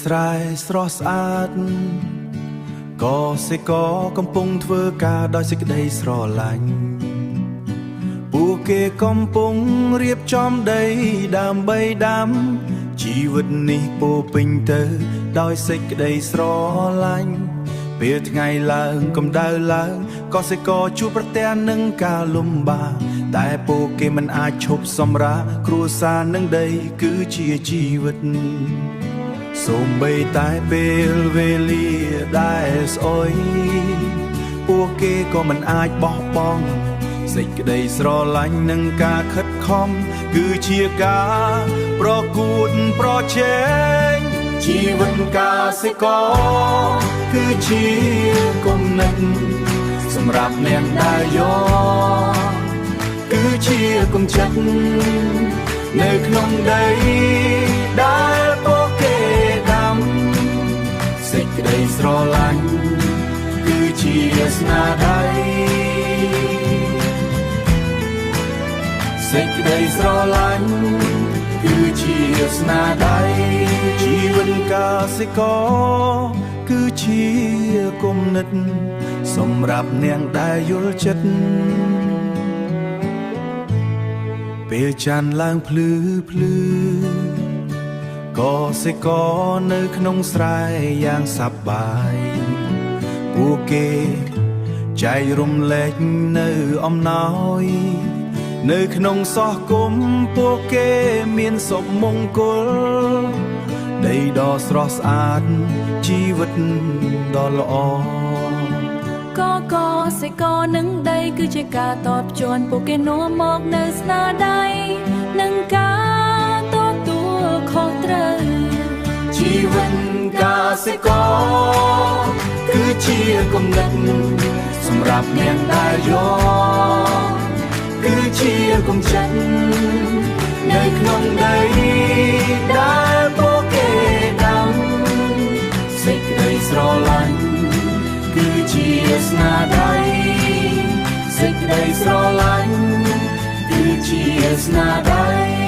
ស្រែស្រស់ស្អាតក៏សេកកំពុងធ្វើការដោយសេចក្តីស្រឡាញ់ពួកគេកំពុងរៀបចំដីដើម្បីដាំជីវិតនេះពោពេញទៅដោយសេចក្តីស្រឡាញ់ពេលថ្ងៃឡើងកម្ដៅឡើងក៏សេកជួបប្រទះនឹងការលំបាកតែពួកគេមិនអាចឈប់សម្រាកគ្រួសារនឹងដីគឺជាជីវិតសូម្បីតែពេលវេលាដែលស្អុយពួកគេក៏មិនអាចបោះបង់សេចក្តីស្រឡាញ់និងការខិតខំគឺជាការប្រកួតប្រជែងជីវិតកសិករគឺជាគំនិតសម្រាប់អ្នកដែលយកគឺជាគំចិត្តនៅក្នុងដីដែលពួកគេដាំសេចក្តីស្រឡាញ់គឺជាស្នាដៃសេចក្តីស្រឡាញ់គឺជាស្នាដៃជីវិតកសិករគឺជាគំនិតសម្រាប់អ្នកដែលយល់ចិត្តពេលច័ន្ទឡើងភ្លឺភ្លឺក៏សេកនៅក្នុងស្រែយ៉ាងសប្បាយពួកគេចែករំលែកនៅអំណោយនៅក្នុងសោះគុំពួកគេមានសុខមង្គលដីដ៏ស្រស់ស្អាតជីវិតដ៏ល្អកសិករនឹងដីគឺជាការតបជន់ពួកគេនាំមកនៅស្នាដៃនិងការទទួលខុសត្រូវជីវិតកសិករគឺជាគំនិតសម្រាប់អ្នកដែលយកគឺជាគំចិត្តនៅក្នុងដីដែលពួកគេដាំសេចក្តីស្រឡាញ់គឺជាស្នាដៃសេចក្តីស្រឡាញ់គឺជាស្នាដៃ